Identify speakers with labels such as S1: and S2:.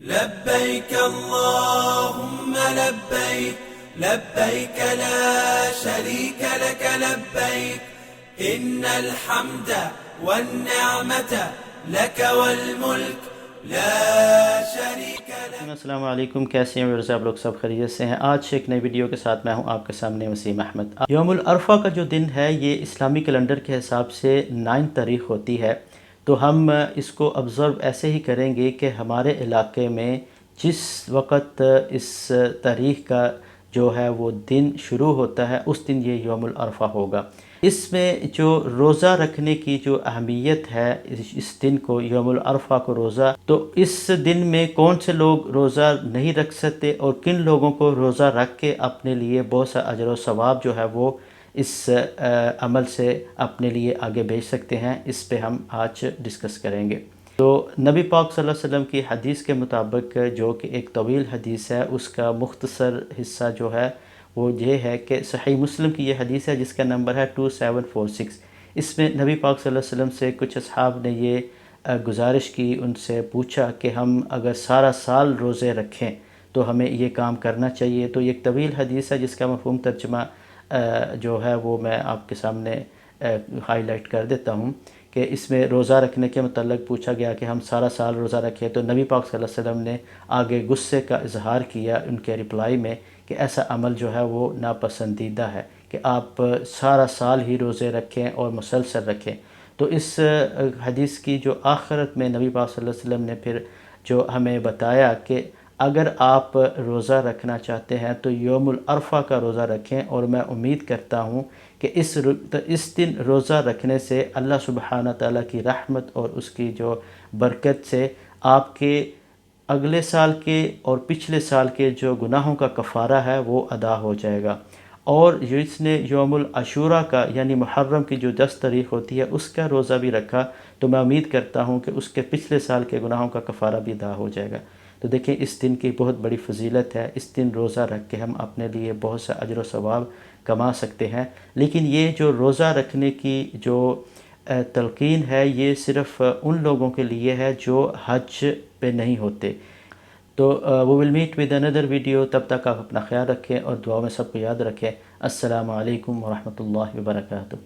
S1: لبيك اللهم لبيك لبيك لا شريك لك لبيك إن الحمد والنعمة لك والملك لا شريك لك۔
S2: السلام علیکم، کیسے ہیں ویورز؟ آپ لوگ سب خیریت سے ہیں؟ آج ایک نئی ویڈیو کے ساتھ میں ہوں آپ کے سامنے وسیم احمد۔ یوم العرفہ کا جو دن ہے یہ اسلامی کیلنڈر کے حساب سے 9 تاریخ ہوتی ہے، تو ہم اس کو آبزرو ایسے ہی کریں گے کہ ہمارے علاقے میں جس وقت اس تاریخ کا جو ہے وہ دن شروع ہوتا ہے اس دن یہ یوم العرفہ ہوگا۔ اس میں جو روزہ رکھنے کی جو اہمیت ہے اس دن کو، یوم العرفہ کو روزہ، تو اس دن میں کون سے لوگ روزہ نہیں رکھ سکتے اور کن لوگوں کو روزہ رکھ کے اپنے لیے بہت سا اجر و ثواب جو ہے وہ اس عمل سے اپنے لیے آگے بھیج سکتے ہیں، اس پہ ہم آج ڈسکس کریں گے۔ تو نبی پاک صلی اللہ علیہ وسلم کی حدیث کے مطابق، جو کہ ایک طویل حدیث ہے، اس کا مختصر حصہ جو ہے وہ یہ ہے کہ صحیح مسلم کی یہ حدیث ہے جس کا نمبر ہے 2746۔ اس میں نبی پاک صلی اللہ علیہ وسلم سے کچھ اصحاب نے یہ گزارش کی، ان سے پوچھا کہ ہم اگر سارا سال روزے رکھیں تو ہمیں یہ کام کرنا چاہیے۔ تو یہ ایک طویل حدیث ہے جس کا مفہوم ترجمہ جو ہے وہ میں آپ کے سامنے ہائی لائٹ کر دیتا ہوں کہ اس میں روزہ رکھنے کے متعلق پوچھا گیا کہ ہم سارا سال روزہ رکھیں، تو نبی پاک صلی اللہ علیہ وسلم نے آگے غصے کا اظہار کیا ان کے رپلائی میں کہ ایسا عمل جو ہے وہ ناپسندیدہ ہے کہ آپ سارا سال ہی روزے رکھیں اور مسلسل رکھیں۔ تو اس حدیث کی جو آخرت میں نبی پاک صلی اللہ علیہ وسلم نے پھر جو ہمیں بتایا کہ اگر آپ روزہ رکھنا چاہتے ہیں تو یوم العرفہ کا روزہ رکھیں، اور میں امید کرتا ہوں کہ اس دن روزہ رکھنے سے اللہ سبحانہ تعالیٰ کی رحمت اور اس کی جو برکت سے آپ کے اگلے سال کے اور پچھلے سال کے جو گناہوں کا کفارہ ہے وہ ادا ہو جائے گا۔ اور جس نے یوم العاشوراء کا یعنی محرم کی جو 10 تاریخ ہوتی ہے اس کا روزہ بھی رکھا تو میں امید کرتا ہوں کہ اس کے پچھلے سال کے گناہوں کا کفارہ بھی ادا ہو جائے گا۔ تو دیکھیں اس دن کی بہت بڑی فضیلت ہے، اس دن روزہ رکھ کے ہم اپنے لیے بہت سا اجر و ثواب کما سکتے ہیں۔ لیکن یہ جو روزہ رکھنے کی جو تلقین ہے یہ صرف ان لوگوں کے لیے ہے جو حج پہ نہیں ہوتے۔ تو we will meet with another video، تب تک آپ اپنا خیال رکھیں اور دعا میں سب کو یاد رکھیں۔ السلام علیکم ورحمۃ اللہ وبرکاتہ۔